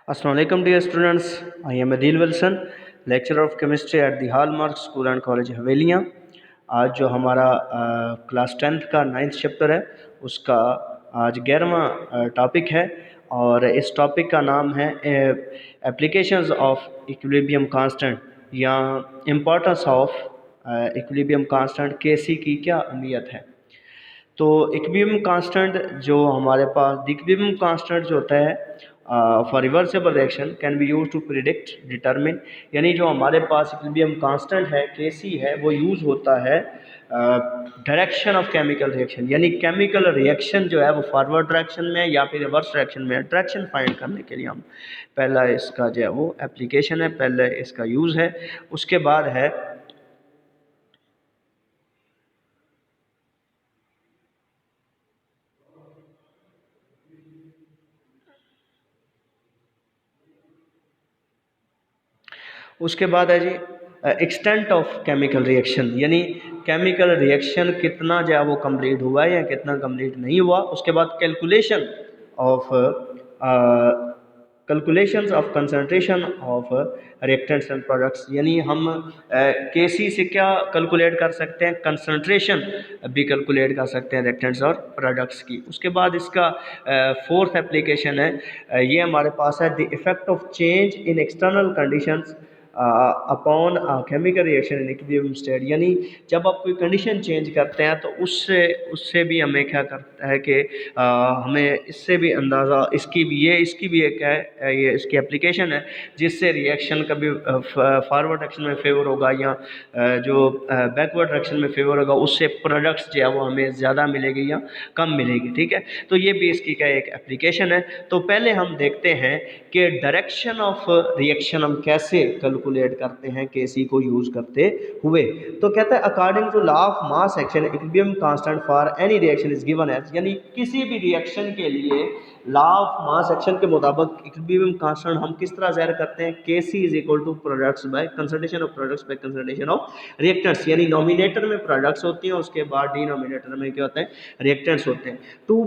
Assalamualaikum dear students, I am Adil Wilson, lecturer of chemistry at the Hallmark School and College हवेलियाँ। आज जो हमारा class 10th का 9th chapter है उसका आज 11वां टॉपिक है और इस टॉपिक का नाम है एप्लीकेशंस ऑफ इक्विलिब्रियम कांस्टेंट या इम्पोर्टेंस ऑफ इक्विलिब्रियम कांस्टेंट केसी की क्या अहमियत है। तो इक्विलिब्रियम कांस्टेंट जो हमारे पास इक्विलिब्रियम कांस्टेंट जो होता है for reversible reaction can be use to predict determine, यानी जो हमारे पास इक्विलिब्रियम कांस्टेंट है केसी है वो यूज़ होता है डायरेक्शन ऑफ केमिकल रिएक्शन, यानी केमिकल रिएक्शन जो है वो फॉरवर्ड डायरेक्शन में या फिर रिवर्स डायरेक्शन में डायरेक्शन फाइंड करने के लिए हम पहला इसका जो है वो एप्लीकेशन है, पहले इसका यूज़ है। उसके बाद है जी एक्सटेंट ऑफ केमिकल रिएक्शन, यानी केमिकल रिएक्शन कितना जो है वो कंप्लीट हुआ है या कितना कंप्लीट नहीं हुआ। उसके बाद calculations of concentration of reactants and products, यानी हम केसी से क्या कैलकुलेट कर सकते हैं, कंसंट्रेशन भी कैलकुलेट कर सकते हैं रिएक्टेंट्स और प्रोडक्ट्स की। उसके बाद इसका फोर्थ एप्लीकेशन है, ये हमारे पास है the effect of change in external conditions upon chemical reaction in equilibrium state, यानी जब आप कोई कंडीशन चेंज करते हैं तो उससे उससे भी हमें क्या करता है कि हमें इससे भी अंदाज़ा इसकी भी एक है ये इसकी एप्लीकेशन है जिससे रिएक्शन कभी फॉरवर्ड डायरेक्शन में फेवर होगा या जो बैकवर्ड डायरेक्शन में फेवर होगा, उससे प्रोडक्ट्स जो है वो हमें ज़्यादा मिलेगी या कम मिलेगी। ठीक है, तो ये भी इसकी क्या एक एप्लीकेशन है। तो पहले हम देखते हैं कि डायरेक्शन ऑफ रिएक्शन हम कैसे कैलकुलेट करते हैं केसी को यूज करते हुए। तो कहता है according to law of mass action equilibrium constant for any reaction is given as, यानी किसी भी रिएक्शन के लिए लॉ ऑफ मास एक्शन के मुताबिक इक्विलिब्रियम कांस्टेंट हम किस तरह ज़ाहिर करते हैं, KC is equal to products by concentration of products by concentration of reactants, यानी नॉमिनेटर में प्रोडक्ट्स होती हैं उसके बाद डिनोमिनेटर में क्या होता है रिएक्टेंट्स होते हैं। To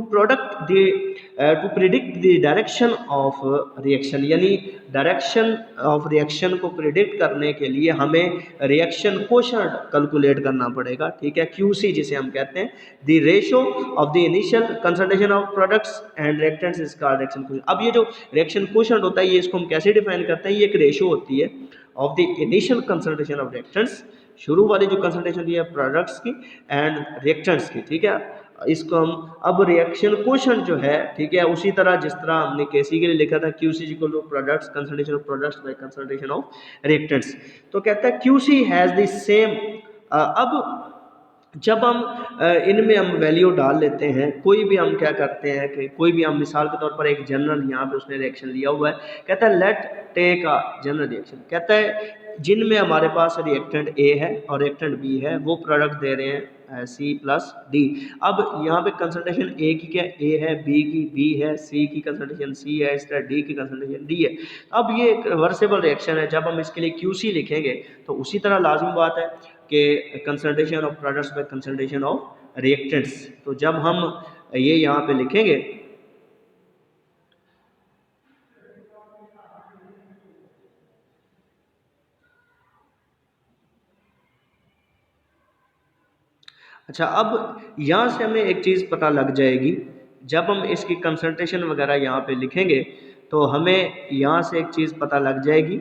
predict the direction of reaction, यानी डायरेक्शन ऑफ रिएक्शन को प्रिडिक्ट करने के लिए हमें रिएक्शन कोशेंट कैलकुलेट करना पड़ेगा। ठीक है, क्यूसी जिसे हम कहते हैं the ratio of the initial concentration of products and reactants is called reaction quotient. अब ये जो रिएक्शन कोशेंट होता है ये इसको हम कैसे डिफाइन करते हैं, ये एक रेशो होती है of the initial concentration of reactants, शुरू वाली जो कंसंट्रेशन है प्रोडक्ट्स की एंड रिएक्टेंट्स की। ठीक है, इसको हम अब रिएक्शन कोशेंट जो है, ठीक है, उसी तरह जिस तरह हमने केसी के लिए लिखा था QC equal to products concentration of products by concentration of reactants, तो कहता है क्यूसी हैज द सेम। अब जब हम इनमें हम वैल्यू डाल लेते हैं, कोई भी हम क्या करते हैं कि कोई भी हम मिसाल के तौर पर एक जनरल यहाँ पे उसने रिएक्शन लिया हुआ है, कहता है let take a general reaction, कहता है जिनमें हमारे पास रिएक्टेंट ए है और रिएक्टेंट बी है, वो प्रोडक्ट दे रहे हैं सी प्लस डी। अब यहाँ पे कंसंट्रेशन ए की क्या ए है, बी की बी है, सी की कंसंट्रेशन सी है, इस तरह डी की कंसंट्रेशन डी है। अब ये एक रिवर्सिबल रिएक्शन है, जब हम इसके लिए क्यूसी लिखेंगे तो उसी तरह लाजिम बात है कि concentration of products by concentration of reactants. तो जब हम ये यहाँ पे लिखेंगे अच्छा, अब यहाँ से हमें एक चीज़ पता लग जाएगी, जब हम इसकी कंसंट्रेशन वगैरह यहाँ पे लिखेंगे तो हमें यहाँ से एक चीज़ पता लग जाएगी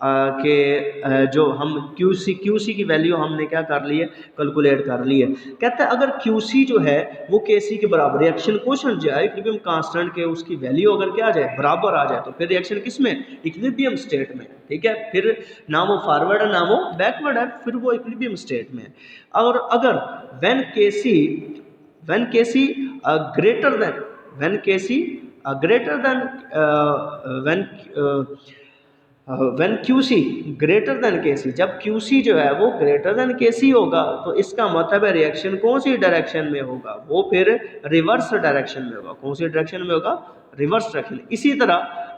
कि जो हम क्यूसी की वैल्यू हमने क्या कर ली है, कैलकुलेट कर ली है। कहता है अगर क्यूसी जो है वो केसी के बराबर, रिएक्शन कोशेंट जो है इक्विलिब्रियम कांस्टेंट के उसकी वैल्यू अगर क्या आ जाए बराबर आ जाए तो फिर रिएक्शन किस में, इक्विलिब्रियम स्टेट में। ठीक है, फिर ना वो फॉरवर्ड है ना वो बैकवर्ड है, फिर वो इक्विलिब्रियम स्टेट में है। और अगर when KC greater than when KC greater than when QC greater than KC, जब क्यूसी जो है वो ग्रेटर देन केसी होगा तो इसका मतलब है रिएक्शन कौन सी डायरेक्शन में होगा, वो फिर रिवर्स डायरेक्शन में होगा। कौन सी डायरेक्शन में होगा, रिवर्स डायरेक्शन। इसी तरह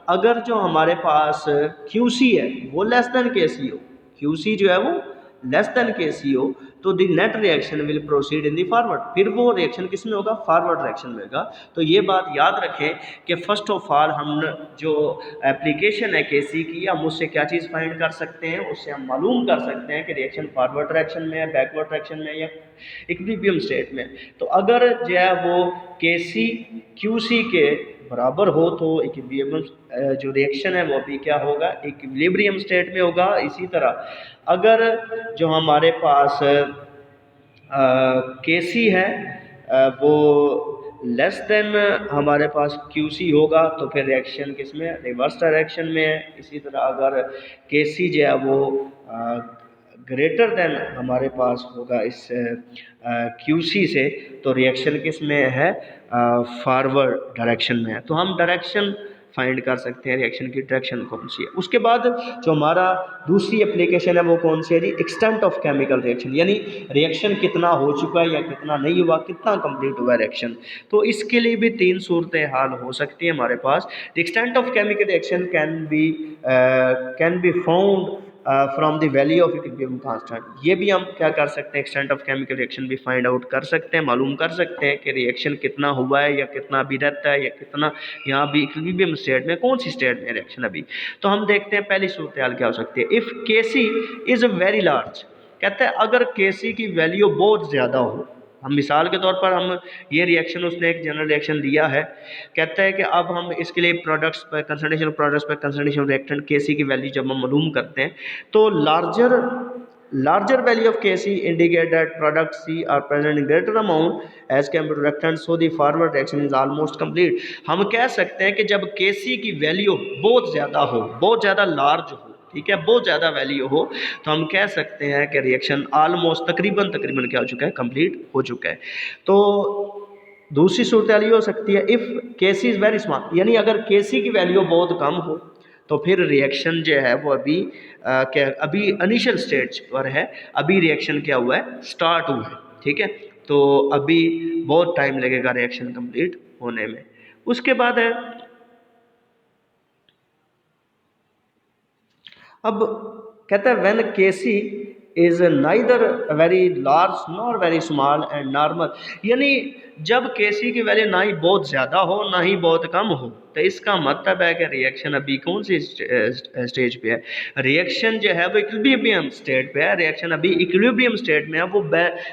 अगर जो हमारे पास क्यूसी है वो लेस देन केसी हो, क्यूसी जो है वो लेस देन केसी हो, तो the net reaction will proceed in the forward, फिर वो रिएक्शन किस में होगा, फॉरवर्ड डायरेक्शन में होगा। तो ये बात याद रखें कि फर्स्ट ऑफ ऑल हम जो एप्लीकेशन है केसी की, हम उससे क्या चीज़ फाइंड कर सकते हैं, उससे हम मालूम कर सकते हैं कि रिएक्शन फॉरवर्ड डायरेक्शन में है, बैकवर्ड डायरेक्शन में या इक्विलिब्रियम स्टेट में। तो अगर जो है वो केसी क्यूसी के बराबर हो तो इक्विलिब्रियम जो रिएक्शन है वो भी क्या होगा, इक्विलिब्रियम स्टेट में होगा। इसी तरह अगर जो हमारे पास केसी है वो लेस देन हमारे पास क्यूसी होगा तो फिर रिएक्शन किस में, रिवर्स डायरेक्शन में है। इसी तरह अगर केसी जो है वो ग्रेटर देन हमारे पास होगा इस क्यूसी से तो रिएक्शन किस में है, फॉरवर्ड डायरेक्शन में है। तो हम डायरेक्शन फाइंड कर सकते हैं रिएक्शन की डायरेक्शन कौन सी है। उसके बाद जो हमारा दूसरी एप्लीकेशन है वो कौन सी है जी, एक्सटेंट ऑफ केमिकल रिएक्शन, यानी रिएक्शन कितना हो चुका है या कितना नहीं हुआ, कितना कंप्लीट हुआ रिएक्शन। तो इसके लिए भी तीन सूरतें हाल हो सकती है हमारे पास। The extent of chemical reaction can be found from the value of equilibrium constant. ये भी हम क्या कर सकते हैं, एक्सटेंट ऑफ केमिकल रिएक्शन भी फाइंड आउट कर सकते हैं, मालूम कर सकते हैं कि रिएक्शन कितना हुआ है या कितना अभी रहता है या कितना यहाँ भी इक्विलिब्रियम स्टेट में, कौन सी स्टेट में रिएक्शन अभी। तो हम देखते हैं पहली सूरत हाल क्या हो सकती है। If KC is very large, कहते हैं अगर केसी की वैल्यू बहुत ज़्यादा हो, हम मिसाल के तौर पर हम ये रिएक्शन, उसने एक जनरल रिएक्शन दिया है, कहता है कि अब हम इसके लिए प्रोडक्ट्स पर कंसंट्रेशन ऑफ प्रोडक्ट्स पर कंसंट्रेशन रिएक्टेंट केसी की वैल्यू जब हम मालूम करते हैं तो larger value of Kc indicate that product C are present in greater amount as compared to reactant, so the forward reaction is almost complete। हम कह सकते हैं कि जब Kc की वैल्यू बहुत ज़्यादा हो, बहुत ज़्यादा लार्ज हो, ठीक है, बहुत ज़्यादा वैल्यू हो, तो हम कह सकते हैं कि रिएक्शन ऑलमोस्ट तकरीबन क्या हो चुका है, कंप्लीट हो चुका है। तो दूसरी सूरत ये हो सकती है if Kc is very small, यानी अगर Kc की वैल्यू बहुत कम हो तो फिर रिएक्शन जो है वो क्या अभी इनिशियल स्टेज पर है, अभी रिएक्शन क्या हुआ है, स्टार्ट हुआ है, ठीक है। तो अभी बहुत टाइम लगेगा रिएक्शन कंप्लीट होने में। उसके बाद है अब कहता है when KC is neither very large nor very small and normal, यानी जब केसी की वैल्यू ना ही बहुत ज़्यादा हो ना ही बहुत कम हो, तो इसका मतलब है कि रिएक्शन अभी कौन सी स्टेज पे है, रिएक्शन जो है वो इक्विलिब्रियम स्टेट पे है, रिएक्शन अभी इक्विलिब्रियम स्टेट में है, वो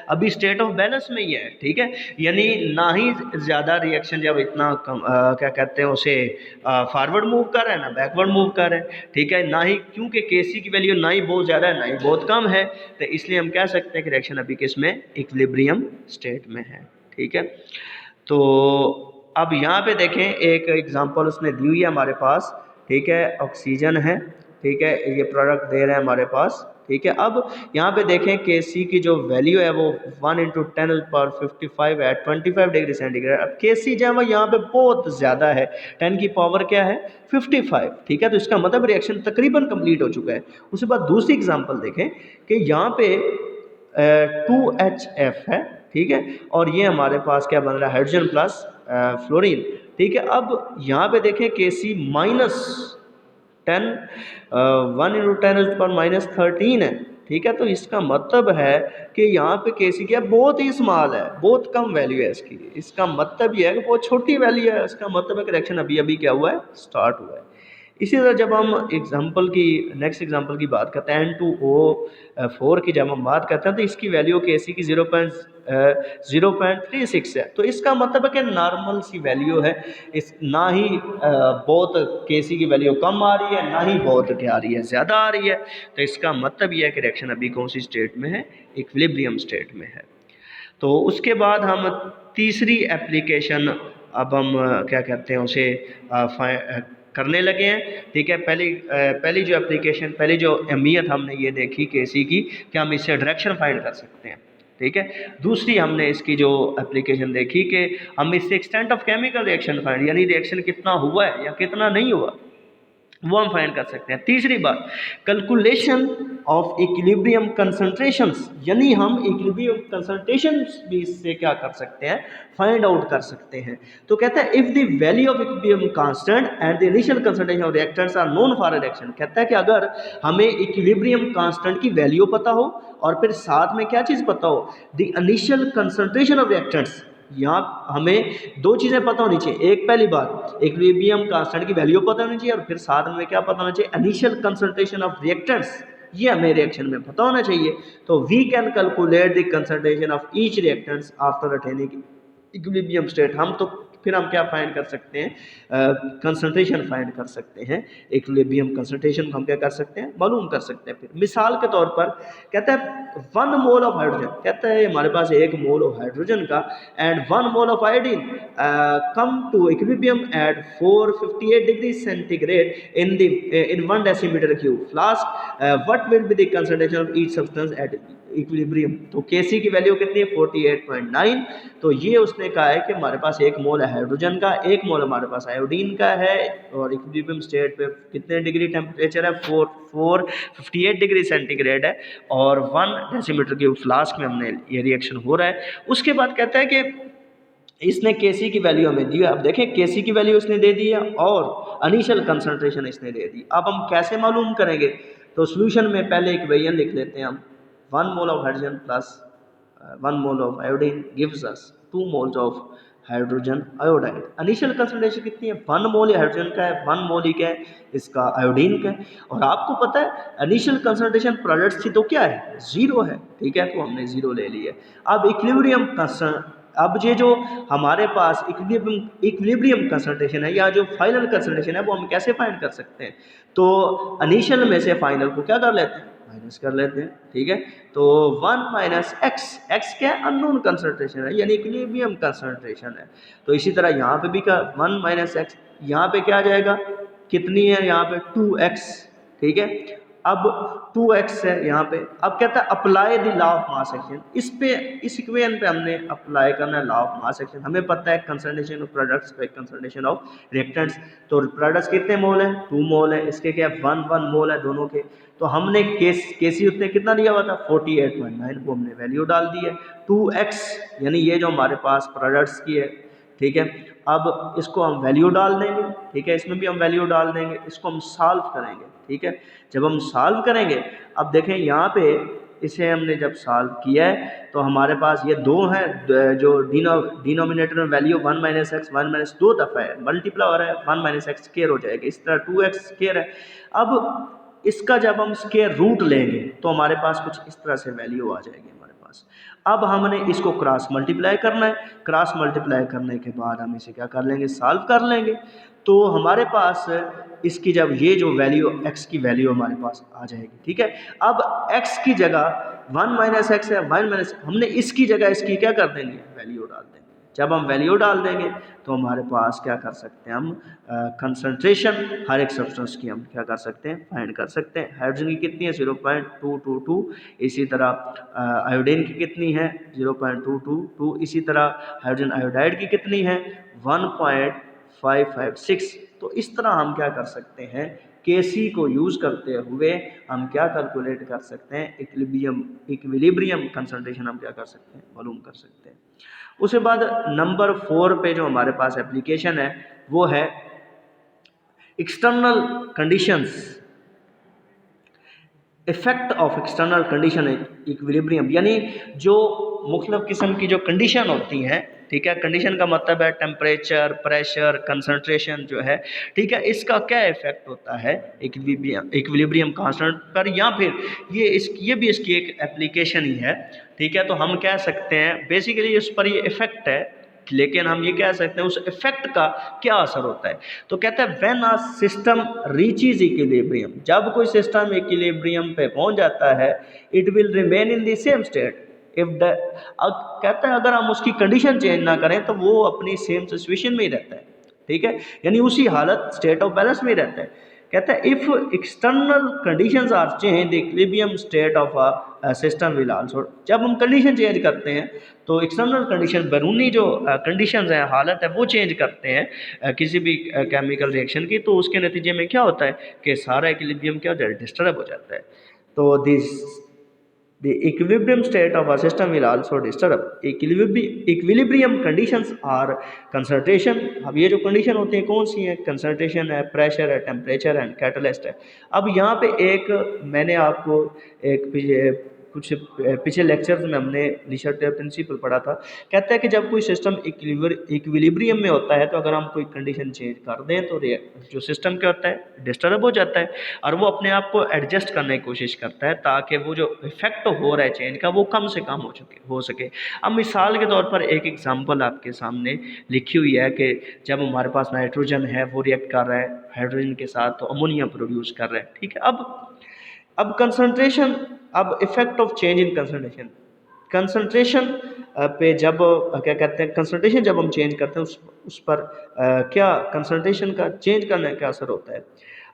अभी स्टेट ऑफ बैलेंस में ही है, ठीक है। यानी ना ही ज़्यादा रिएक्शन जब इतना कम क्या कहते हैं उसे फॉरवर्ड मूव कर रहा है ना बैकवर्ड मूव कर रहा है, ठीक है, ना ही क्योंकि केसी की वैल्यू ना ही बहुत ज़्यादा है ना ही बहुत कम है, तो इसलिए हम कह सकते हैं कि रिएक्शन अभी किस में, इक्विलिब्रियम स्टेट में है, ठीक है। तो अब यहाँ पे देखें एक एग्जांपल उसने दी हुई है हमारे पास, ठीक है, ऑक्सीजन है, ठीक है, ये प्रोडक्ट दे रहे हैं हमारे पास, ठीक है। अब यहाँ पे देखें Kc की जो वैल्यू है वो 1 × 10⁻55 है 25 डिग्री सेंटीग्रेड। अब Kc जो है वो यहाँ पे बहुत ज़्यादा है, 10 की पावर क्या है 55, ठीक है। तो इसका मतलब रिएक्शन तकरीबन कंप्लीट हो चुका है। उसके बाद दूसरी एग्जांपल देखें कि यहाँ पे 2HF है, ठीक है, और ये हमारे पास क्या बन रहा है, हाइड्रोजन प्लस फ्लोरीन, ठीक है। अब यहाँ पे देखें Kc -10 1 × 10⁻−13 है, ठीक है। तो इसका मतलब है कि यहाँ पे Kc क्या बहुत ही स्मॉल है, बहुत कम वैल्यू है इसकी, इसका मतलब ये है कि बहुत छोटी वैल्यू है, इसका मतलब है कि रिएक्शन अभी अभी क्या हुआ है, स्टार्ट हुआ है। इसी तरह जब हम नेक्स्ट एग्जांपल की बात करते हैं N2O4 की जब हम बात करते हैं तो इसकी वैल्यू Kc की 0.36 है। तो इसका मतलब है कि नॉर्मल सी वैल्यू है, इस ना ही बहुत Kc की वैल्यू कम आ रही है ना ही बहुत क्या आ रही है, ज़्यादा आ रही है। तो इसका मतलब यह है कि रिएक्शन अभी कौन सी स्टेट में है, इक्विलिब्रियम स्टेट में है। तो उसके बाद हम तीसरी एप्लीकेशन अब हम क्या कहते हैं उसे करने लगे हैं, ठीक है। पहली जो एप्लीकेशन, पहली जो अहमियत हमने ये देखी Kc की कि हम इससे डायरेक्शन फाइंड कर सकते हैं, ठीक है। दूसरी हमने इसकी जो एप्लीकेशन देखी कि हम इससे extent of chemical reaction find, यानी रिएक्शन कितना हुआ है या कितना नहीं हुआ, वो हम फाइंड कर सकते हैं। तीसरी बात, कैलकुलेशन ऑफ इक्विलिब्रियम कंसंट्रेशंस, यानी हम इक्विलिब्रियम कंसंट्रेशंस भी इससे क्या कर सकते हैं, फाइंड आउट कर सकते हैं। तो कहता है if the value of equilibrium constant and the initial concentration of reactants are known for reaction, कहता है कि अगर हमें इक्विलिब्रियम कांस्टेंट की वैल्यू पता हो और फिर साथ में क्या चीज़ पता हो, the initial concentration of reactants, यहाँ हमें दो चीज़ें पता होनी चाहिए। एक पहली बात, इक्विलिब्रियम कांस्टेंट की वैल्यू पता होनी चाहिए और फिर साथ में क्या पता होना चाहिए, इनिशियल कंसंट्रेशन ऑफ रिएक्टेंट्स, ये हमें रिएक्शन में पता होना चाहिए। तो we can calculate the concentration of each reactants after attaining equilibrium state. हम तो फिर हम क्या फाइंड कर सकते हैं, कंसंट्रेशन फाइंड कर सकते हैं, इक्विलिब्रियम कंसंट्रेशन हम क्या कर सकते हैं, मालूम कर सकते हैं। फिर मिसाल के तौर पर कहता है 1 मोल ऑफ हाइड्रोजन, कहता है हमारे पास 1 मोल ऑफ हाइड्रोजन का and 1 mole of iodine come to equilibrium at 458 degree centigrade in 1 decimetre cube flask, what will be the concentration of each substance at equilibrium. तो Kc की value कितनी है, 48.9। तो ये उसने कहा है कि हमारे पास 1 मोल है हाइड्रोजन का, 1 मोल हमारे पास आयोडीन का है और इक्विलिब्रियम स्टेट पे कितने डिग्री टेम्परेचर है, 458 डिग्री सेंटीग्रेड है और 1 डेसीमीटर क्यूब फ्लास्क में हमने ये रिएक्शन हो रहा है। उसके बाद कहता है कि इसने Kc की वैल्यू हमें दी है। अब देखें Kc की वैल्यू इसने दे दी है और इनिशियल कंसंट्रेशन इसने दे दी। अब हम कैसे मालूम करेंगे, तो सॉल्यूशन में पहले इक्वेशन लिख लेते हैं हम, 1 mole of hydrogen plus 1 mole of iodine gives us 2 moles of hydrogen iodide. Initial concentration कितनी है, 1 मोल हाइड्रोजन का है, 1 मोल ही क्या है इसका आयोडीन का है। और आपको पता है इनिशियल कंसंट्रेशन प्रोडक्ट्स की तो क्या है, 0 है, ठीक है, तो हमने 0 ले लिया। अब इक्विलिब्रियम अब ये जो हमारे पास इक्विलिब्रियम कंसंट्रेशन है या जो फाइनल कंसंट्रेशन है वो हम कैसे फाइंड कर सकते हैं, तो इनिशियल में से फाइनल को क्या कर लेते हैं, माइनस कर लेते हैं, ठीक है। तो 1 माइनस एक्स क्या है, अननोन कंसंट्रेशन है यानी इक्विलिब्रियम कंसंट्रेशन है। तो इसी तरह यहाँ पे भी क्या, 1 माइनस एक्स, यहाँ पे क्या आ जाएगा, कितनी है यहाँ पे 2x, ठीक है। अब 2x है यहाँ पे। अब कहता है apply the law of mass action, इस इक्वेशन पे हमने अप्लाई करना है लॉ ऑफ मास एक्शन। हमें पता है कंसंट्रेशन ऑफ प्रोडक्ट्स पे कंसंट्रेशन ऑफ रिएक्टेंट्स, तो प्रोडक्ट्स कितने मोल है, 2 मोल है, इसके क्या 1 मोल है दोनों के। तो हमने केसी उसने कितना दिया हुआ था, 48.9, वो हमने वैल्यू डाल दी है। 2x यानी ये जो हमारे पास प्रोडक्ट्स की है, ठीक है। अब इसको हम वैल्यू डाल देंगे, ठीक है, इसमें भी हम वैल्यू डाल देंगे, इसको हम सॉल्व करेंगे, ठीक है। जब हम सॉल्व करेंगे, अब देखें यहाँ पे इसे हमने जब सॉल्व किया है तो हमारे पास ये 2 हैं, जो डिनोमिनेटर में वैल्यू 1 माइनस एक्स 1 माइनस 2 दफ़ा है मल्टीप्लाई हो रहा है, 1 माइनस एक्स स्केयर हो जाएगा, इस तरह 2x स्केयर है। अब इसका जब हम स्केयर रूट लेंगे तो हमारे पास कुछ इस तरह से वैल्यू आ जाएगी हमारे पास। अब हमने इसको क्रॉस मल्टीप्लाई करना है, क्रॉस मल्टीप्लाई करने के बाद हम इसे क्या कर लेंगे, सॉल्व कर लेंगे। तो हमारे पास इसकी जब ये जो वैल्यू x की वैल्यू हमारे पास आ जाएगी, ठीक है। अब x की जगह 1 माइनस एक्स है, 1 माइनस, हमने इसकी जगह इसकी क्या कर देंगे, वैल्यू डाल देंगे। जब हम वैल्यू डाल देंगे तो हमारे पास क्या कर सकते हैं हम, कंसंट्रेशन हर एक सब्सटेंस की हम क्या कर सकते हैं, फाइंड कर सकते हैं। हाइड्रोजन की कितनी है, 0.222, इसी तरह आयोडीन की कितनी है, 0.222, इसी तरह हाइड्रोजन आयोडाइड की कितनी है, 1.556। तो इस तरह हम क्या कर सकते हैं, Kc को यूज़ करते हुए हम क्या कैलकुलेट कर सकते हैं, इक्विलिब्रियम कंसंट्रेशन हम क्या कर सकते हैं, मालूम कर सकते हैं। उसके बाद नंबर 4 पे जो हमारे पास एप्लीकेशन है वो है external conditions, effect of external condition equilibrium, यानी जो मुख्तलिफ किस्म की जो कंडीशन होती हैं, ठीक है। कंडीशन का मतलब है टेम्परेचर, प्रेशर, कंसंट्रेशन जो है, ठीक है, इसका क्या इफेक्ट होता है इक्विलिब्रियम कांस्टेंट पर, या फिर ये भी इसकी एक एप्लीकेशन ही है, ठीक है। तो हम कह सकते हैं बेसिकली इस पर ये इफेक्ट है, लेकिन हम ये कह सकते हैं उस इफेक्ट का क्या असर होता है। तो कहता है when a system reaches equilibrium, जब कोई सिस्टम इक्विलिब्रियम पे पहुंच जाता है, it will remain in the same state if the, कहता है अगर हम उसकी कंडीशन चेंज ना करें तो वो अपनी सेम सिचुएशन में ही रहता है, ठीक है, यानी उसी हालत स्टेट ऑफ बैलेंस में ही रहता है। कहता है if external conditions are change the equilibrium state of a system will also. जब हम कंडीशन चेंज करते हैं तो एक्सटर्नल कंडीशन, बैरूनी जो कंडीशंस हैं, हालत है, वो चेंज करते हैं किसी भी केमिकल रिएक्शन की, तो उसके नतीजे में क्या होता है कि सारा इक्विलिब्रियम क्या हो जाता है, डिस्टर्ब हो जाता है। तो this the equilibrium state of a system will also disturb. Equilibrium conditions are concentration। अब ये जो कंडीशन होती हैं कौन सी हैं, कंसंट्रेशन है, प्रेशर है, टेम्परेचर एंड कैटलिस्ट है। अब यहाँ पे एक मैंने आपको एक कुछ पिछले लेक्चर्स में हमने लिशर्ट प्रिंसिपल पढ़ा था। कहता है कि जब कोई सिस्टम इक्विलिब्रियम में होता है तो अगर हम कोई कंडीशन चेंज कर दें तो जो सिस्टम क्या होता है, डिस्टर्ब हो जाता है और वो अपने आप को एडजस्ट करने की कोशिश करता है ताकि वो जो इफेक्ट हो रहा है चेंज का वो कम से कम हो सके। अब मिसाल के तौर पर एक एग्जांपल आपके सामने लिखी हुई है कि जब हमारे पास नाइट्रोजन है वो रिएक्ट कर रहा है हाइड्रोजन के साथ तो अमोनिया प्रोड्यूस कर रहा है, ठीक है। अब कंसंट्रेशन, अब effect of change in concentration, concentration पे जब क्या कहते हैं, कंसंट्रेशन जब हम चेंज करते हैं उस पर क्या कंसंट्रेशन का चेंज करने का असर होता है।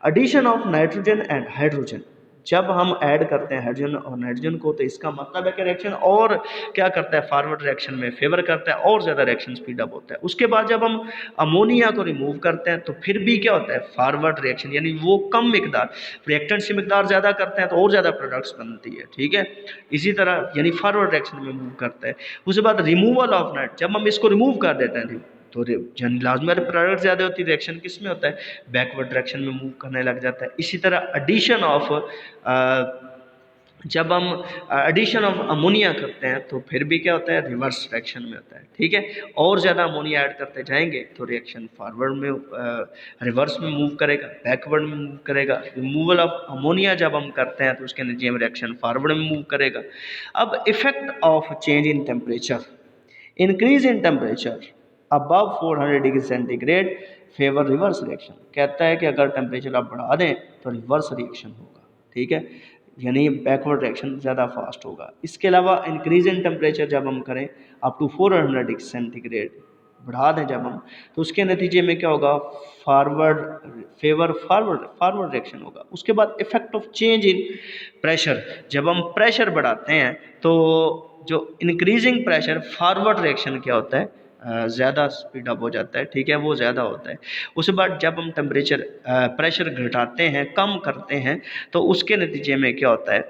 Addition of nitrogen and hydrogen, जब हम ऐड करते हैं हाइड्रोजन और नाइट्रोजन को तो इसका मतलब है कि रिएक्शन और क्या करता है, फॉरवर्ड रिएक्शन में फेवर करता है और ज़्यादा रिएक्शन स्पीड अप होता है। उसके बाद जब हम अमोनिया को रिमूव करते हैं तो फिर भी क्या होता है, फॉरवर्ड रिएक्शन, यानी वो कम मिकदार, रिएक्टेंट्स की मिकदार ज़्यादा करते हैं तो और ज़्यादा प्रोडक्ट्स बनती है, ठीक है। इसी तरह यानी फॉरवर्ड रिएक्शन में मूव करता है। उसके बाद रिमूवल ऑफ नाइट, जब हम इसको रिमूव कर देते हैं तो लाजमी प्रोडक्ट ज़्यादा होती है, रिएक्शन किस में होता है, बैकवर्ड डायरेक्शन में मूव करने लग जाता है। इसी तरह एडिशन ऑफ जब हम एडिशन ऑफ अमोनिया करते हैं तो फिर भी क्या होता है, रिवर्स डायरेक्शन में होता है, ठीक है। और ज़्यादा अमोनिया ऐड करते जाएंगे तो रिएक्शन फॉरवर्ड में रिवर्स में मूव करेगा, बैकवर्ड में मूव करेगा। रिमूवल ऑफ अमोनिया जब हम करते हैं तो उसके नतीजे में रिएक्शन फॉरवर्ड में मूव करेगा। अब effect of change in temperature, increase in temperature above 400 degree centigrade favour reverse reaction. कहता है कि अगर टेम्परेचर आप बढ़ा दें तो रिवर्स रिएक्शन होगा, ठीक है, यानी बैकवर्ड रिएक्शन ज़्यादा फास्ट होगा। इसके अलावा इंक्रीज इन टेम्परेचर जब हम करें अप टू 400 डिग्री सेंटीग्रेड बढ़ा दें जब हम, तो उसके नतीजे में क्या होगा, फॉरवर्ड रिएक्शन होगा। उसके बाद effect of change in pressure, जब हम प्रेशर बढ़ाते हैं तो जो इंक्रीजिंग प्रेशर, फॉरवर्ड रिएक्शन क्या होता है, ज़्यादा स्पीड अप हो जाता है, ठीक है, वो ज़्यादा होता है। उसके बाद जब हम प्रेशर घटाते हैं, कम करते हैं, तो उसके नतीजे में क्या होता है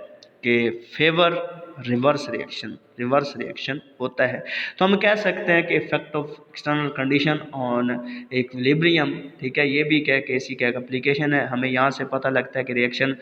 कि फेवर रिवर्स रिएक्शन होता है। तो हम कह सकते हैं कि effect of external condition on equilibrium, ठीक है, ये भी क्या केसी का एप्लीकेशन है। हमें यहाँ से पता लगता है कि रिएक्शन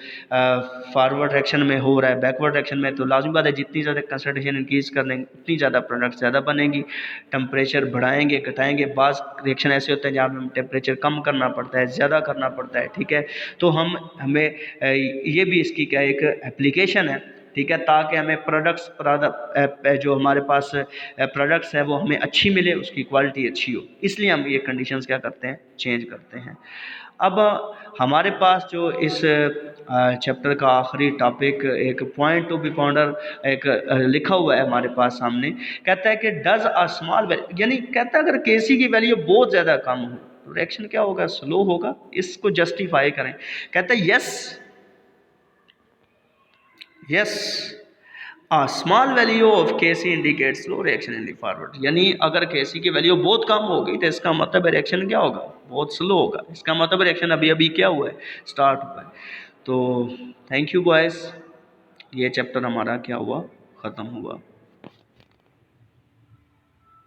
फॉरवर्ड रिएक्शन में हो रहा है, बैकवर्ड रिएक्शन में, तो लाजमी बात है जितनी ज़्यादा कंसंट्रेशन इंक्रीज कर लेंगे उतनी ज़्यादा प्रोडक्ट ज़्यादा बनेंगी। टेम्परेचर बढ़ाएंगे घटाएंगे, बाज़ रिएक्शन ऐसे होते हैं जहाँ हमें टेम्परेचर कम करना पड़ता है, ज़्यादा करना पड़ता है, ठीक है। तो हमें ये भी इसकी क्या एक एप्लीकेशन है, ठीक है, ताकि हमें जो हमारे पास प्रोडक्ट्स है वो हमें अच्छी मिले, उसकी क्वालिटी अच्छी हो, इसलिए हम ये कंडीशंस क्या करते हैं, चेंज करते हैं। अब हमारे पास जो इस चैप्टर का आखिरी टॉपिक एक पॉइंट टू बी पॉन्डर एक लिखा हुआ है हमारे पास सामने। कहता है कि डज अ स्मॉल वैल्यू, यानी कहता है अगर केसी की वैल्यू बहुत ज़्यादा कम हो तो रिएक्शन क्या होगा, स्लो होगा। इसको जस्टिफाई करें। कहता है yes a small value of Kc indicates slow reaction in the forward, यानी अगर Kc की वैल्यू बहुत कम होगी तो इसका मतलब रिएक्शन क्या होगा, बहुत स्लो होगा। इसका मतलब रिएक्शन अभी अभी क्या हुआ है, स्टार्ट हुआ है। तो थैंक यू बॉयज़, ये चैप्टर हमारा क्या हुआ, ख़त्म हुआ।